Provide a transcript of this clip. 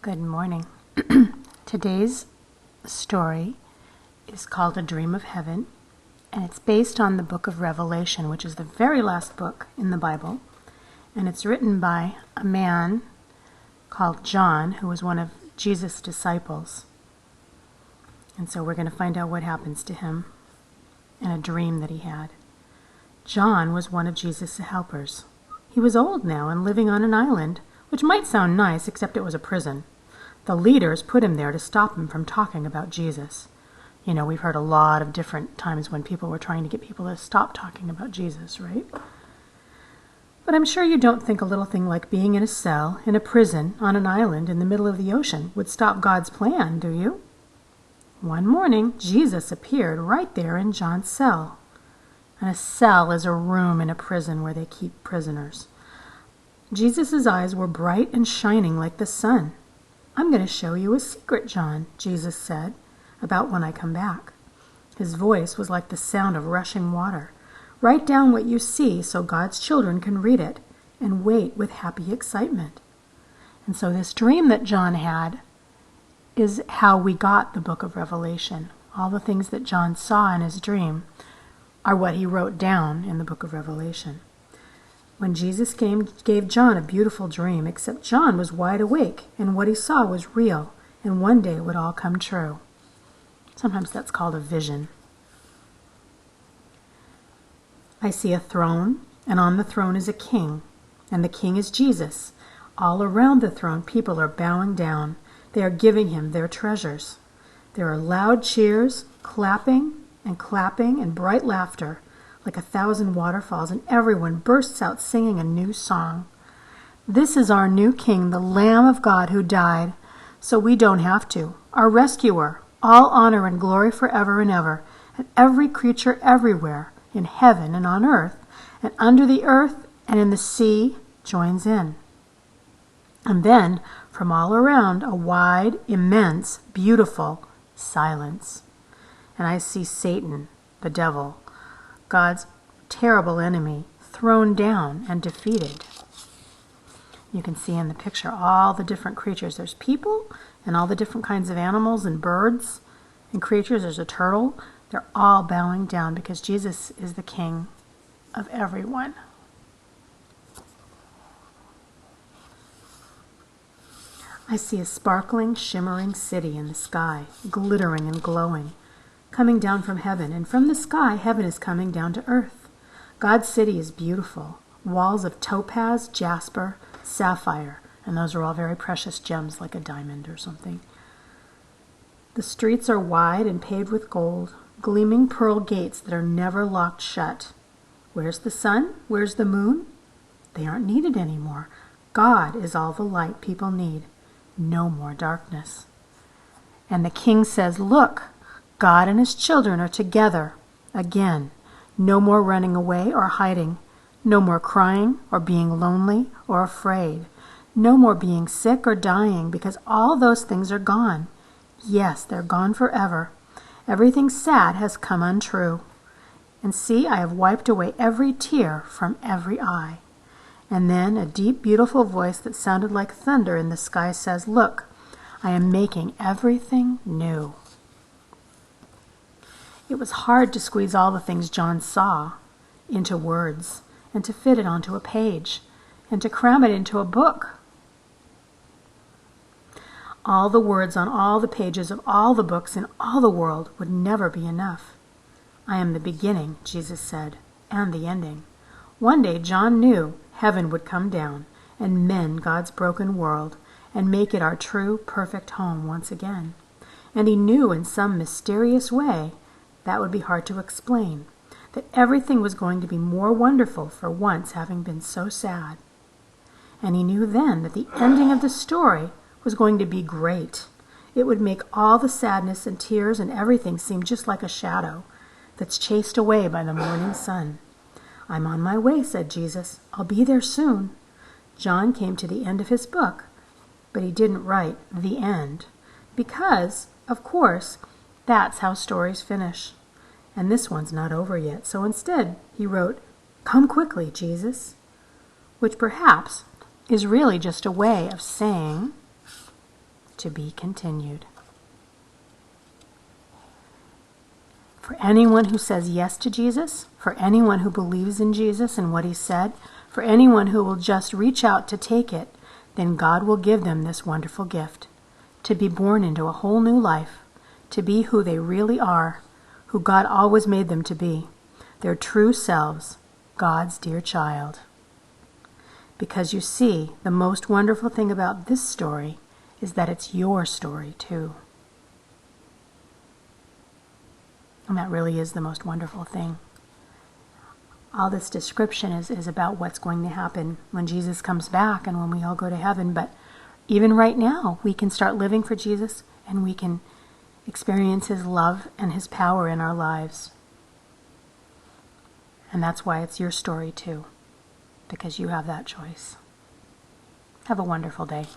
Good morning. Today's story is called A Dream of Heaven, and it's based on the book of Revelation, which is the very last book in the Bible, and it's written by a man called John, who was one of Jesus' disciples. And so we're going to find out what happens to him in a dream that he had. John was one of Jesus' helpers. He was old now and living on an island, which might sound nice, except it was a prison. The leaders put him there to stop him from talking about Jesus. You know, we've heard a lot of different times when people were trying to get people to stop talking about Jesus, right? But I'm sure you don't think a little thing like being in a cell, in a prison, on an island in the middle of the ocean would stop God's plan, do you? One morning, Jesus appeared right there in John's cell. And a cell is a room in a prison where they keep prisoners. Jesus' eyes were bright and shining like the sun. "I'm going to show you a secret, John," Jesus said, "about when I come back." His voice was like the sound of rushing water. "Write down what you see so God's children can read it and wait with happy excitement." And so this dream that John had is how we got the book of Revelation. All the things that John saw in his dream are what he wrote down in the book of Revelation. When Jesus came, gave John a beautiful dream, except John was wide awake, and what he saw was real, and one day it would all come true. Sometimes that's called a vision. I see a throne, and on the throne is a king, and the king is Jesus. All around the throne, people are bowing down. They are giving him their treasures. There are loud cheers, clapping and bright laughter, like 1,000 waterfalls, and everyone bursts out singing a new song. This is our new king, the Lamb of God who died, so we don't have to. Our rescuer, all honor and glory forever and ever, and every creature everywhere, in heaven and on earth, and under the earth and in the sea, joins in. And then, from all around, a wide, immense, beautiful silence. And I see Satan, the devil, God's terrible enemy, thrown down and defeated. You can see in the picture all the different creatures. There's people and all the different kinds of animals and birds and creatures. There's a turtle. They're all bowing down because Jesus is the king of everyone. I see a sparkling, shimmering city in the sky, glittering and glowing, coming down from heaven, and from the sky, heaven is coming down to earth. God's city is beautiful, walls of topaz, jasper, sapphire, and those are all very precious gems like a diamond or something. The streets are wide and paved with gold, gleaming pearl gates that are never locked shut. Where's the sun? Where's the moon? They aren't needed anymore. God is all the light people need. No more darkness. And the king says, "Look, God and his children are together again. No more running away or hiding. No more crying or being lonely or afraid. No more being sick or dying, because all those things are gone. Yes, they're gone forever. Everything sad has come untrue. And see, I have wiped away every tear from every eye." And then a deep, beautiful voice that sounded like thunder in the sky says, "Look, I am making everything new." It was hard to squeeze all the things John saw into words, and to fit it onto a page, and to cram it into a book. All the words on all the pages of all the books in all the world would never be enough. "I am the beginning," Jesus said, "and the ending." One day John knew heaven would come down and mend God's broken world and make it our true, perfect home once again. And he knew in some mysterious way, that would be hard to explain, that everything was going to be more wonderful for once having been so sad. And he knew then that the ending of the story was going to be great. It would make all the sadness and tears and everything seem just like a shadow that's chased away by the morning sun. "I'm on my way," said Jesus. "I'll be there soon." John came to the end of his book, but he didn't write the end, because, of course, that's how stories finish. And this one's not over yet. So instead, he wrote, "Come quickly, Jesus," which perhaps is really just a way of saying to be continued. For anyone who says yes to Jesus, for anyone who believes in Jesus and what he said, for anyone who will just reach out to take it, then God will give them this wonderful gift, to be born into a whole new life, to be who they really are, who God always made them to be, their true selves, God's dear child. Because you see, the most wonderful thing about this story is that it's your story too. And that really is the most wonderful thing. All this description is about what's going to happen when Jesus comes back and when we all go to heaven. But even right now, we can start living for Jesus and we can experience his love and his power in our lives. And that's why it's your story too, because you have that choice. Have a wonderful day.